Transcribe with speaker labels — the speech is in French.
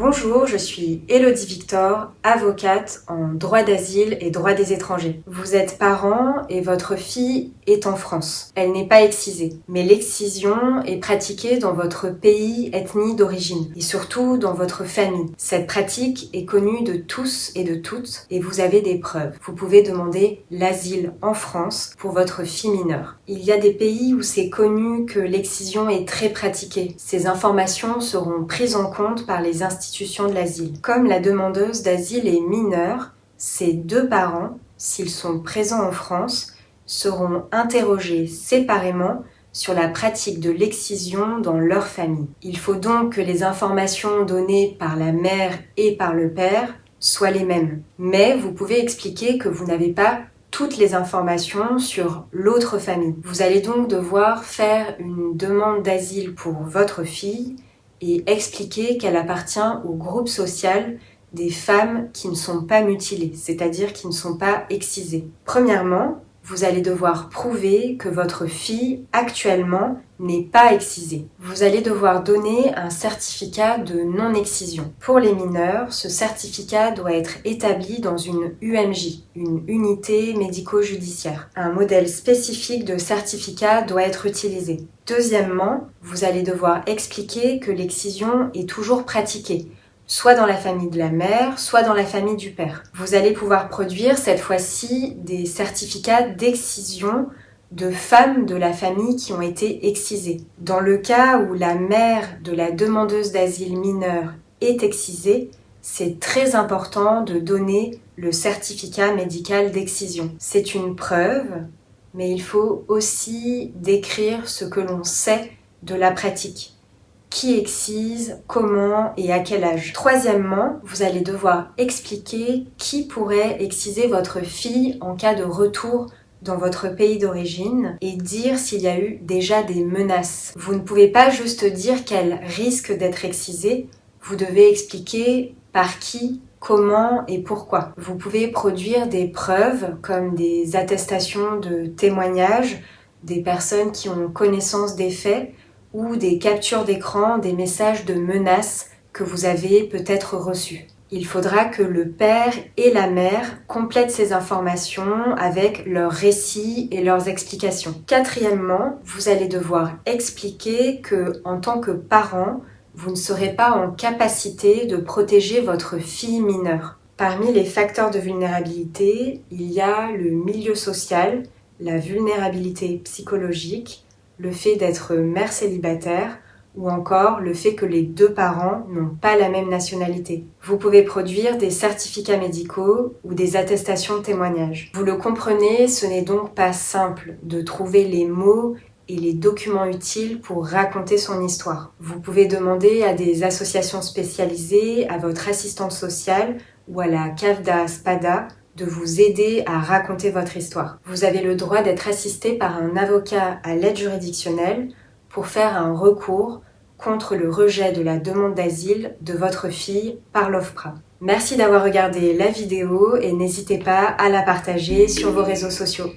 Speaker 1: Bonjour, je suis Élodie Victor, avocate en droit d'asile et droit des étrangers. Vous êtes parent et votre fille est en France. Elle n'est pas excisée, mais l'excision est pratiquée dans votre pays, ethnie d'origine et surtout dans votre famille. Cette pratique est connue de tous et de toutes et vous avez des preuves. Vous pouvez demander l'asile en France pour votre fille mineure. Il y a des pays où c'est connu que l'excision est très pratiquée. Ces informations seront prises en compte par les institutions de l'asile. Comme la demandeuse d'asile est mineure, ses deux parents, s'ils sont présents en France, seront interrogés séparément sur la pratique de l'excision dans leur famille. Il faut donc que les informations données par la mère et par le père soient les mêmes. Mais vous pouvez expliquer que vous n'avez pas toutes les informations sur l'autre famille. Vous allez donc devoir faire une demande d'asile pour votre fille et expliquer qu'elle appartient au groupe social des femmes qui ne sont pas mutilées, c'est-à-dire qui ne sont pas excisées. Premièrement, vous allez devoir prouver que votre fille, actuellement, n'est pas excisée. Vous allez devoir donner un certificat de non-excision. Pour les mineurs, ce certificat doit être établi dans une UMJ, une unité médico-judiciaire. Un modèle spécifique de certificat doit être utilisé. Deuxièmement, vous allez devoir expliquer que l'excision est toujours pratiquée, soit dans la famille de la mère, soit dans la famille du père. Vous allez pouvoir produire cette fois-ci des certificats d'excision de femmes de la famille qui ont été excisées. Dans le cas où la mère de la demandeuse d'asile mineure est excisée, c'est très important de donner le certificat médical d'excision. C'est une preuve, mais il faut aussi décrire ce que l'on sait de la pratique. Qui excise, comment et à quel âge. Troisièmement, vous allez devoir expliquer qui pourrait exciser votre fille en cas de retour dans votre pays d'origine et dire s'il y a eu déjà des menaces. Vous ne pouvez pas juste dire qu'elle risque d'être excisée, vous devez expliquer par qui, comment et pourquoi. Vous pouvez produire des preuves comme des attestations de témoignages, des personnes qui ont connaissance des faits, ou des captures d'écran, des messages de menaces que vous avez peut-être reçus. Il faudra que le père et la mère complètent ces informations avec leurs récits et leurs explications. Quatrièmement, vous allez devoir expliquer que, en tant que parent, vous ne serez pas en capacité de protéger votre fille mineure. Parmi les facteurs de vulnérabilité, il y a le milieu social, la vulnérabilité psychologique, le fait d'être mère célibataire ou encore le fait que les deux parents n'ont pas la même nationalité. Vous pouvez produire des certificats médicaux ou des attestations de témoignage. Vous le comprenez, ce n'est donc pas simple de trouver les mots et les documents utiles pour raconter son histoire. Vous pouvez demander à des associations spécialisées, à votre assistante sociale ou à la CAFDA SPADA de vous aider à raconter votre histoire. Vous avez le droit d'être assisté par un avocat à l'aide juridictionnelle pour faire un recours contre le rejet de la demande d'asile de votre fille par l'OFPRA. Merci d'avoir regardé la vidéo et n'hésitez pas à la partager sur vos réseaux sociaux.